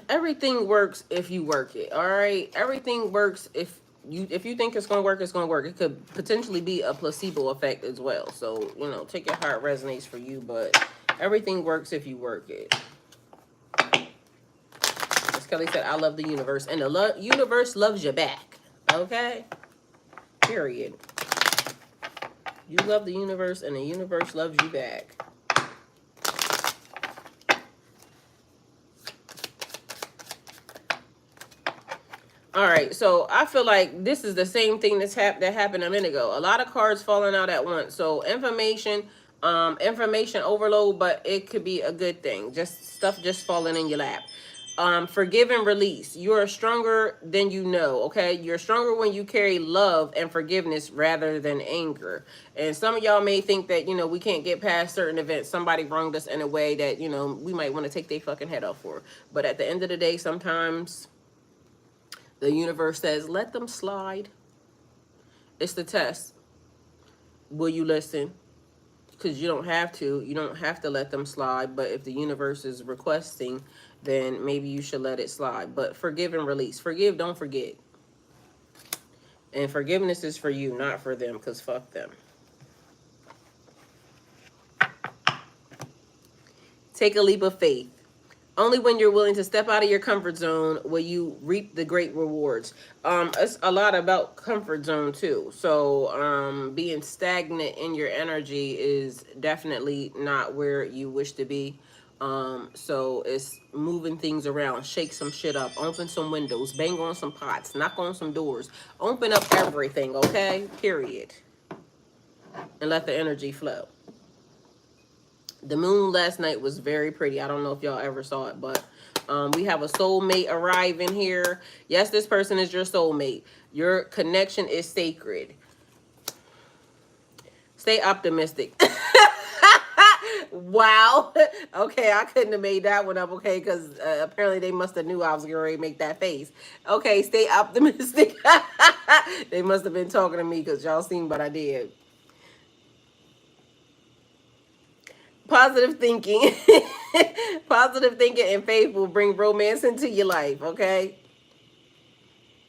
everything works if you work it. All right, everything works if you think it's gonna work, it's gonna work. It could potentially be a placebo effect as well. So, you know, take it how it resonates for you, but everything works if you work it. As Kelly said, I love the universe, and the universe loves you back. Okay, period. You love the universe, and the universe loves you back. All right, so I feel like this is the same thing that happened a minute ago. A lot of cards falling out at once. So information overload, but it could be a good thing. Just stuff just falling in your lap. Forgive and release. You are stronger than you know, okay? You're stronger when you carry love and forgiveness rather than anger. And some of y'all may think that, we can't get past certain events. Somebody wronged us in a way that, we might want to take their fucking head off for. But at the end of the day, sometimes the universe says, let them slide. It's the test. Will you listen? Because you don't have to. You don't have to let them slide. But if the universe is requesting, then maybe you should let it slide. But forgive and release. Forgive, don't forget. And forgiveness is for you, not for them, because fuck them. Take a leap of faith. Only when you're willing to step out of your comfort zone will you reap the great rewards. It's a lot about comfort zone too. So being stagnant in your energy is definitely not where you wish to be. So it's moving things around, shake some shit up, open some windows, bang on some pots, knock on some doors, open up everything, okay? Period. And let the energy flow. The moon last night was very pretty. I don't know if y'all ever saw it, but we have a soulmate arriving here. Yes, this person is your soulmate. Your connection is sacred. Stay optimistic. Wow. Okay, I couldn't have made that one up, okay, because apparently they must have knew I was going to make that face. Okay, stay optimistic. They must have been talking to me because y'all seen what I did. Positive thinking. Positive thinking and faith will bring romance into your life, okay?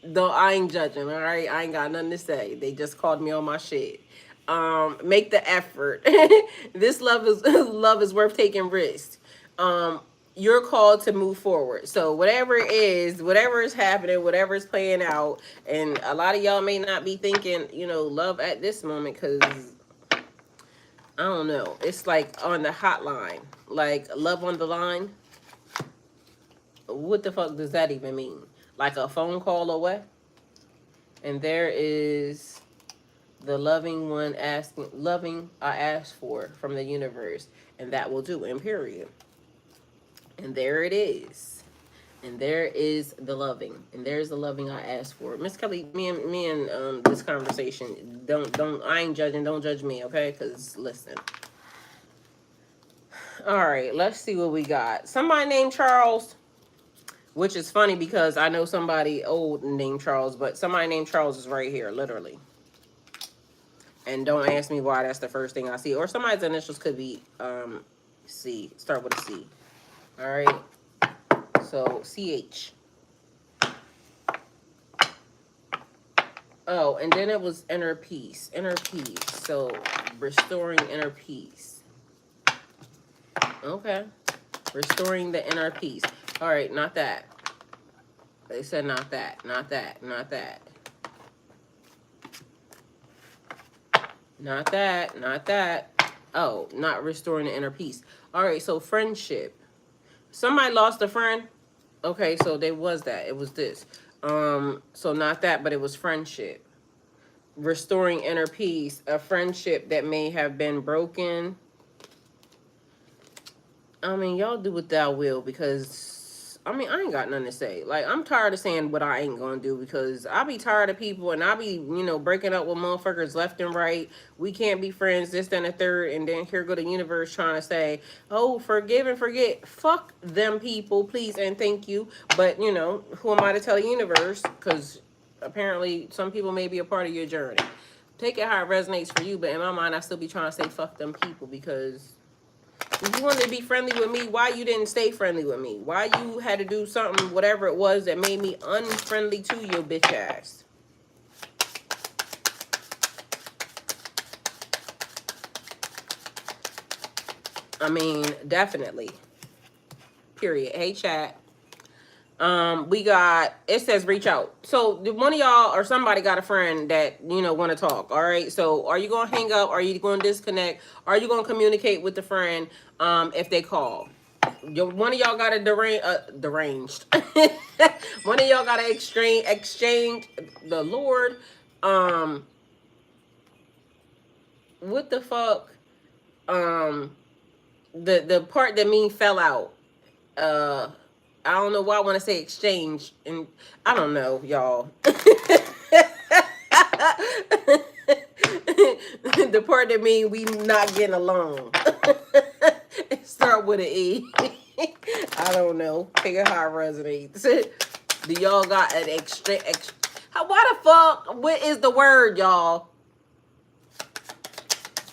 Though I ain't judging, all right? I ain't got nothing to say. They just called me on my shit. Make the effort. This love is worth taking risks. You're called to move forward. So whatever it is, whatever is happening, whatever is playing out, and a lot of y'all may not be thinking, love at this moment because I don't know. It's like on the hotline, like love on the line. What the fuck does that even mean? Like a phone call away? And there is the loving one asking, loving I asked for from the universe, and that will do, and period. And there it is. And there is the loving, and there's the loving I asked for. Miss Kelly, me and this conversation, don't I ain't judging. Don't judge me, okay? Because listen. All right, let's see what we got. Somebody named Charles, which is funny because I know somebody old named Charles, but somebody named Charles is right here, literally. And don't ask me why that's the first thing I see. Or somebody's initials could be C. Start with a C. All right. So CH. Oh, and then it was inner peace. Inner peace. So restoring inner peace. Okay. Restoring the inner peace. All right, not that. They said not that. Not that. Not that. Not that. Not that. Oh, not restoring the inner peace. All right, so friendship. Somebody lost a friend. Okay, so there was that. It was this. So not that, but it was friendship. Restoring inner peace. A friendship that may have been broken. I mean, y'all do what thou will because, I mean, I ain't got nothing to say. Like, I'm tired of saying what I ain't gonna do because I be tired of people and I be, breaking up with motherfuckers left and right. We can't be friends, this, then, a third. And then here go the universe trying to say, oh, forgive and forget. Fuck them people, please and thank you. But, who am I to tell the universe? Because apparently some people may be a part of your journey. Take it how it resonates for you. But in my mind, I still be trying to say fuck them people because if you wanted to be friendly with me, why you didn't stay friendly with me? Why you had to do something, whatever it was, that made me unfriendly to your bitch ass? I mean, definitely. Period. Hey, chat. We got, it says reach out. So one of y'all or somebody got a friend that, want to talk. All right. So are you going to hang up? Are you going to disconnect? Are you going to communicate with the friend if they call? One of y'all got a deranged. One of y'all got to exchange the Lord. What the fuck? The part that mean fell out. I don't know why I want to say exchange, and I don't know, y'all. The part that mean we not getting along. Start with an E. I don't know. Figure how it resonates. Do y'all got an why the fuck? What is the word, y'all?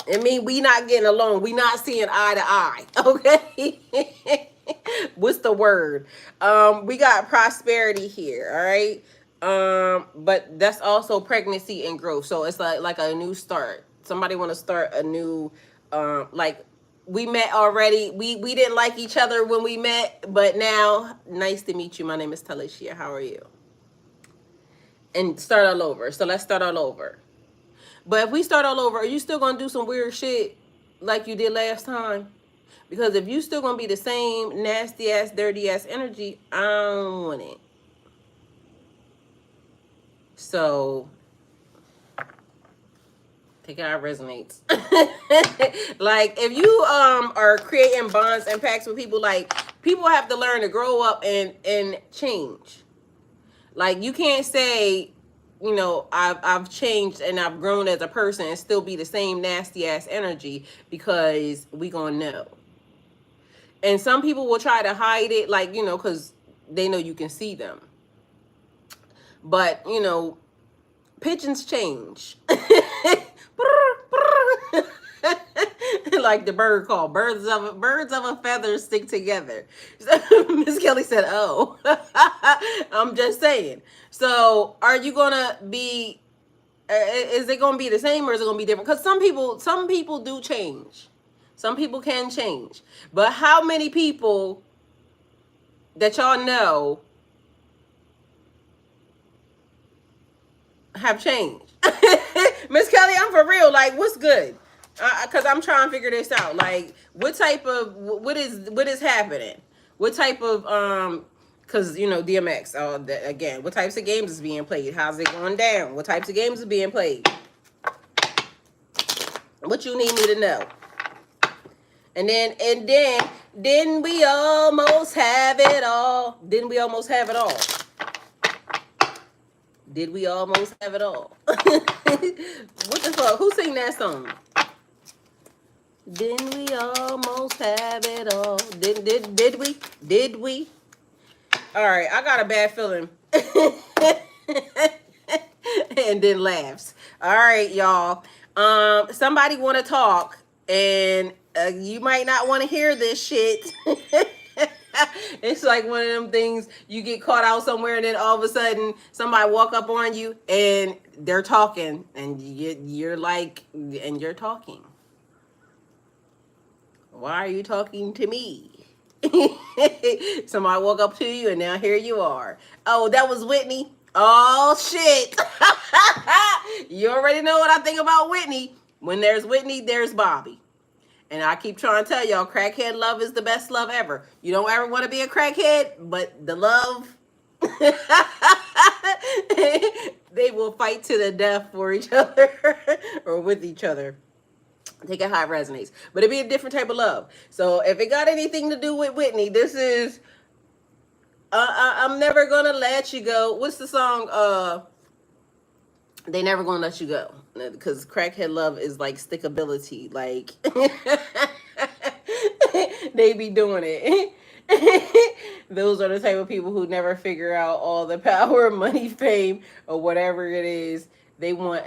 It mean we not getting along. We not seeing eye to eye. Okay. What's the word? We got prosperity here. All right. But that's also pregnancy and growth. So it's like a new start. Somebody want to start a new, like we met already. We didn't like each other when we met, but now nice to meet you. My name is Talisha. How are you? And start all over. So let's start all over. But if we start all over, are you still gonna do some weird shit like you did last time? Because if you still gonna be the same nasty ass, dirty ass energy, I don't want it. So take it how it resonates. Like if you are creating bonds and pacts with people, like people have to learn to grow up and change. Like you can't say, you know, I've changed and I've grown as a person and still be the same nasty ass energy, because we gonna know. And some people will try to hide it, like, you know, because they know you can see them. But, you know, pigeons change. Like the bird call, birds of a feather stick together. Miss Kelly said, "Oh." I'm just saying. So, are you gonna be? Is it gonna be the same, or is it gonna be different? Because some people do change. Some people can change, but how many people that y'all know have changed? Miss Kelly, I'm for real. Like, what's good? Because I'm trying to figure this out. Like, what is happening? What type of because you know DMX. Again, what types of games is being played? How's it going down? What types of games is being played? What you need me to know? And then we almost have it all. Didn't we almost have it all? Did we almost have it all? What the fuck? Who sing that song? Didn't we almost have it all? Did we? Did we? All right, I got a bad feeling. And then laughs. All right, y'all. Somebody want to talk, and you might not want to hear this shit. It's like one of them things, you get caught out somewhere and then all of a sudden somebody walk up on you and they're talking and you're like, and you're talking. Why are you talking to me? Somebody walk up to you and now here you are. Oh, that was Whitney. Oh, shit. You already know what I think about Whitney. When there's Whitney, there's Bobby. And I keep trying to tell y'all, crackhead love is the best love ever. You don't ever want to be a crackhead, but the love, they will fight to the death for each other or with each other. Take it how it resonates. But it'd be a different type of love. So if it got anything to do with Whitney, this is, I'm never going to let you go. What's the song? They never gonna let you go, because crackhead love is like stickability. Like they be doing it. Those are the type of people who never figure out all the power, money, fame, or whatever it is. They want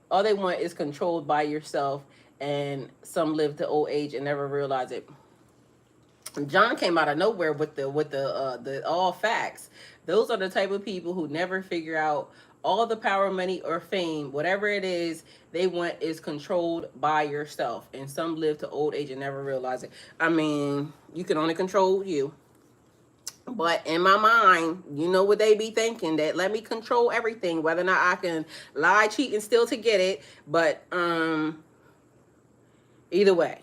all they want is controlled by yourself, and some live to old age and never realize it. John came out of nowhere with the all facts. Those are the type of people who never figure out all the power, money, or fame, whatever it is they want is controlled by yourself. And some live to old age and never realize it. I mean, you can only control you. But in my mind, you know what they be thinking, that let me control everything, whether or not I can lie, cheat, and steal to get it. But either way.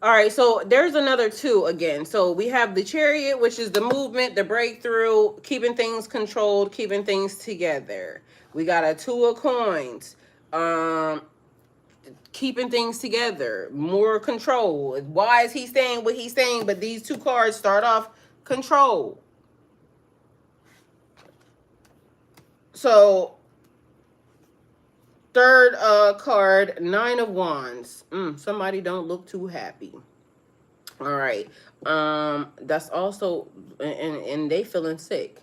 All right, so there's another two again. So we have the Chariot, which is the movement, the breakthrough, keeping things controlled, keeping things together. We got a Two of Coins. keeping things together, more control. Why is he saying what he's saying? But these two cards start off control. So third card, Nine of Wands. Somebody don't look too happy. All right. That's also, and they feeling sick.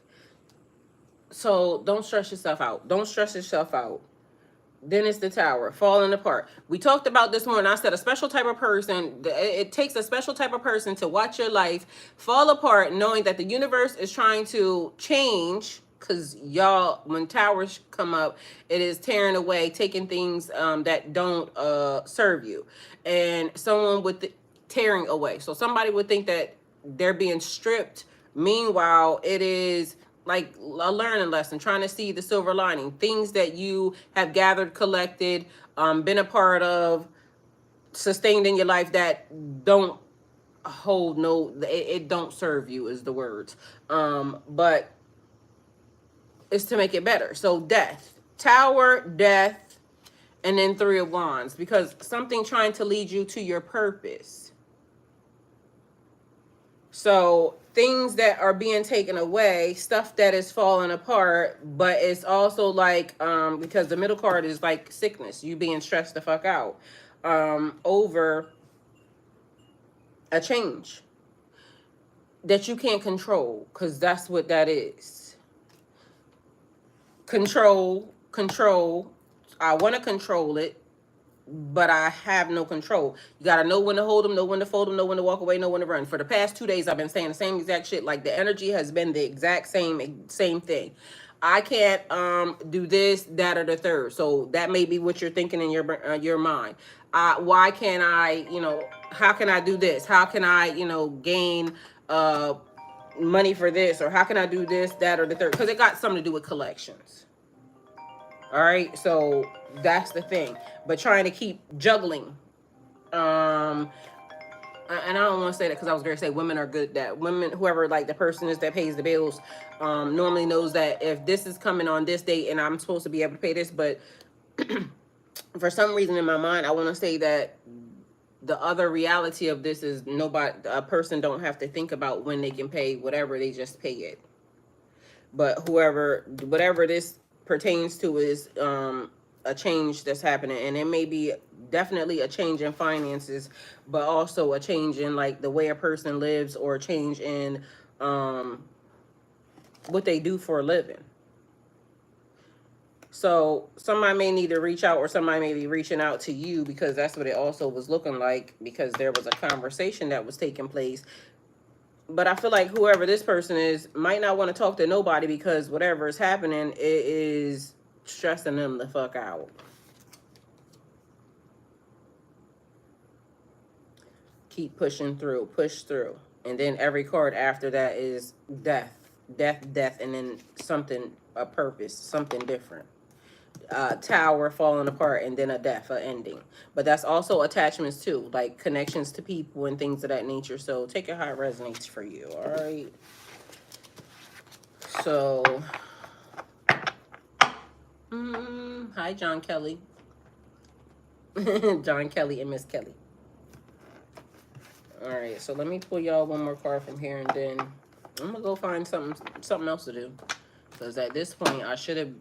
So don't stress yourself out. Don't stress yourself out. Then it's the Tower, falling apart. We talked about this morning. I said a special type of person, it takes a special type of person to watch your life fall apart, knowing that the universe is trying to change. Because y'all, when towers come up, it is tearing away, taking things that don't serve you. And someone with the tearing away. So somebody would think that they're being stripped. Meanwhile, it is like a learning lesson, trying to see the silver lining, things that you have gathered, collected, been a part of, sustained in your life that don't hold no, it don't serve you is the words. But it's to make it better. So death, Tower, death, and then Three of Wands, because something trying to lead you to your purpose. So things that are being taken away, stuff that is falling apart, but it's also like, because the middle card is like sickness, you being stressed the fuck out, over a change that you can't control, because that's what that is. Control. I want to control it, but I have no control. You gotta know when to hold them, know when to fold them, know when to walk away, know when to run. For the past 2 days, I've been saying the same exact shit. Like the energy has been the exact same thing. I can't do this, that, or the third. So that may be what you're thinking in your mind. Why can't I? How can I do this? How can I? Gain money for this, or how can I do this, that, or the third? Because it got something to do with collections. All right, so that's the thing. But trying to keep juggling. And I don't want to say that because I was going to say women are good at that. Women, whoever like the person is that pays the bills, normally knows that if this is coming on this date and I'm supposed to be able to pay this, but for some reason in my mind, I want to say that the other reality of this is a person don't have to think about when they can pay whatever, they just pay it. But whatever this pertains to is a change that's happening, and it may be definitely a change in finances, but also a change in like the way a person lives, or a change in what they do for a living. So somebody may need to reach out, or somebody may be reaching out to you, because that's what it also was looking like, because there was a conversation that was taking place. But I feel like whoever this person is might not want to talk to nobody, because whatever is happening, it is stressing them the fuck out. Keep pushing through, push through. And then every card after that is death, and then something, a purpose, something different. Tower falling apart, and then a death, a ending. But that's also attachments too, like connections to people and things of that nature. So take it how it resonates for you. All right. So, hi, John Kelly. John Kelly and Miss Kelly. All right. So let me pull y'all one more card from here, and then I'm gonna go find something else to do. Because at this point, I should have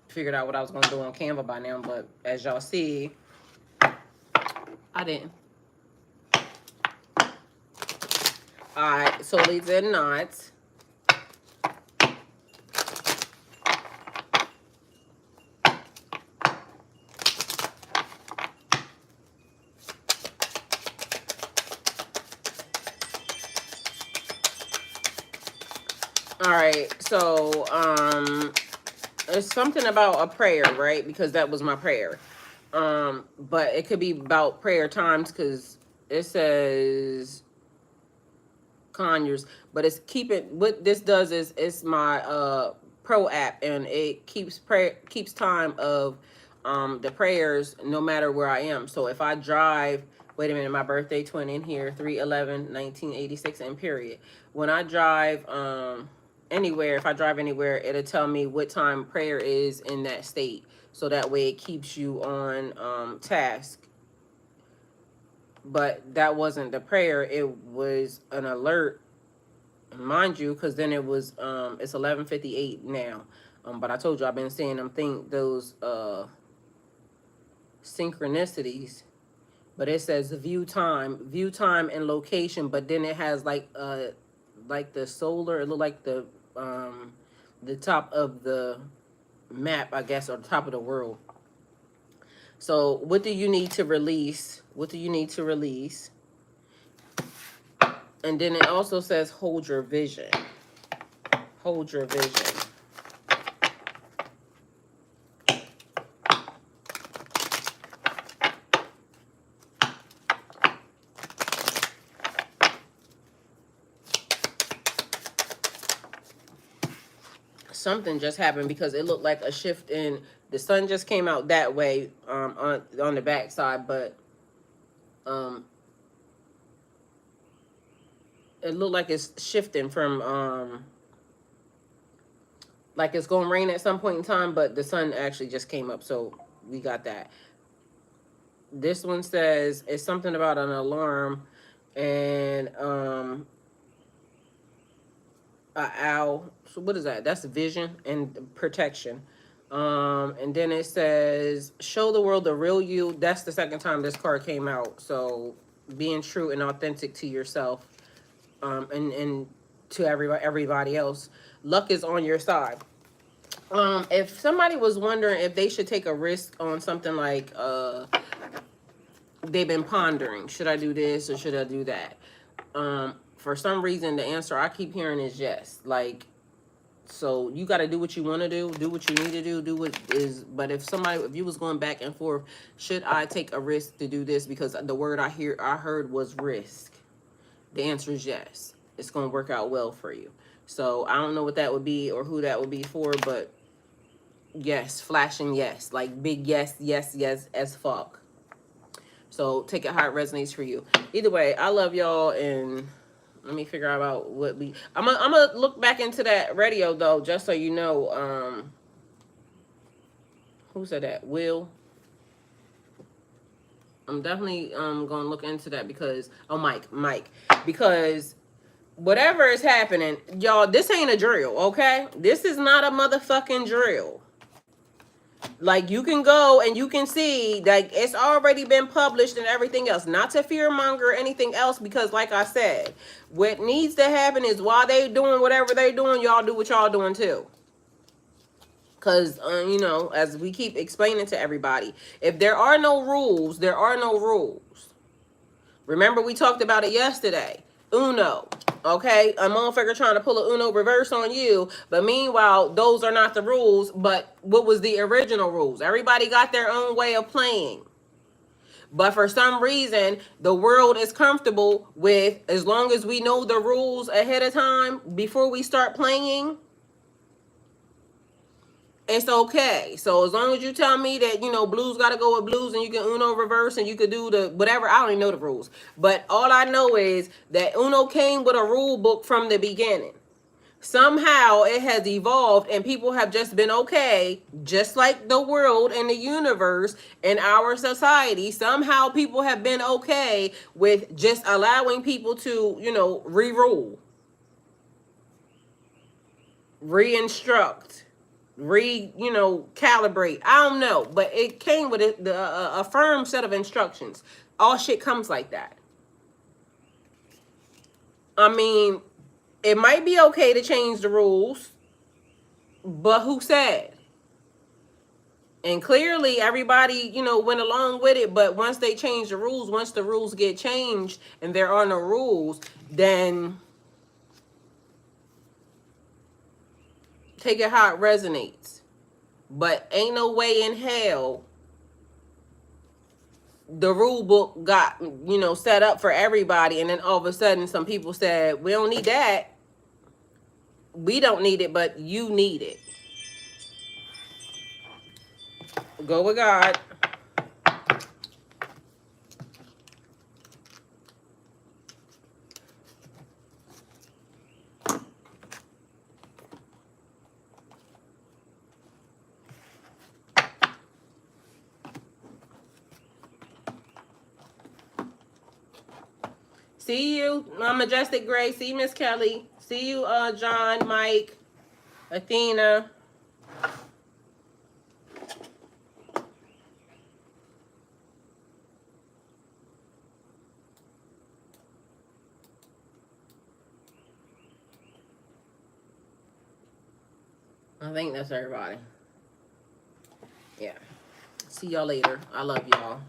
figured out what I was gonna do on Canva by now, but as y'all see, I didn't. All right. So these are knots. All right, so it's something about a prayer, right? Because that was my prayer. But it could be about prayer times, because it says conjures, but it's what this does is it's my pro app, and it keeps time of the prayers no matter where I am. So if I drive, wait a minute, my birthday twin in here, 3/11/1986, and period. When I drive anywhere, if I drive anywhere, it'll tell me what time prayer is in that state, so that way it keeps you on task but that wasn't the prayer. It was an alert, mind you, because then it was it's 11:58 now. But I told you I've been seeing them think those synchronicities. But it says view time and location. But then it has like the solar. It looked like the top of the map, I guess, or the top of the world. So what do you need to release? What do you need to release? And then it also says hold your vision. Hold your vision. Something just happened because it looked like a shift in the sun just came out that way on the back side, but it looked like it's shifting from like it's going to rain at some point in time, but the sun actually just came up, so we got that. This one says it's something about an alarm and a owl. So what is that? That's vision and protection. And then it says show the world the real you. That's the second time this card came out. So being true and authentic to yourself, and to everybody else. Luck is on your side. If somebody was wondering if they should take a risk on something like they've been pondering, should I do this or should I do that? For some reason, the answer I keep hearing is yes. Like, so you got to do what you want to do what you need to do what is. But if you was going back and forth, should I take a risk to do this? Because the word I heard was risk. The answer is yes. It's going to work out well for you. So I don't know what that would be or who that would be for, but yes, flashing yes, like big yes, yes, yes as fuck. So take it how it resonates for you. Either way, I love y'all, and let me figure out about what we. I'm gonna look back into that radio though, just so you know. Who said that? Will. I'm definitely gonna look into that because Mike, because whatever is happening, y'all, this ain't a drill, okay? This is not a motherfucking drill. Like, you can go and you can see, like, it's already been published and everything else. Not to fearmonger or anything else, because like I said, what needs to happen is while they doing whatever they doing, y'all do what y'all doing too. Because, you know, as we keep explaining to everybody, if there are no rules, there are no rules. Remember, we talked about it yesterday. Uno. Okay, a motherfucker trying to pull a Uno reverse on you, but meanwhile, those are not the rules. But what was the original rules? Everybody got their own way of playing. But for some reason, the world is comfortable with, as long as we know the rules ahead of time before we start playing, it's okay. So as long as you tell me that, you know, blues got to go with blues and you can Uno reverse and you could do the whatever, I don't even know the rules. But all I know is that Uno came with a rule book from the beginning. Somehow it has evolved and people have just been okay, just like the world and the universe and our society. Somehow people have been okay with just allowing people to, you know, re-rule, re-instruct, calibrate. I don't know, but it came with a firm set of instructions. All shit comes like that. I mean, it might be okay to change the rules, but who said? And clearly everybody, you know, went along with it, but once they change the rules, once the rules get changed and there are no rules, then take it how it resonates. But ain't no way in hell the rule book got, you know, set up for everybody, and then all of a sudden some people said, we don't need that. We don't need it, but you need it. Go with God. See you, Majestic Gray. See you, Miss Kelly. See you, John, Mike, Athena. I think that's everybody. Yeah. See y'all later. I love y'all.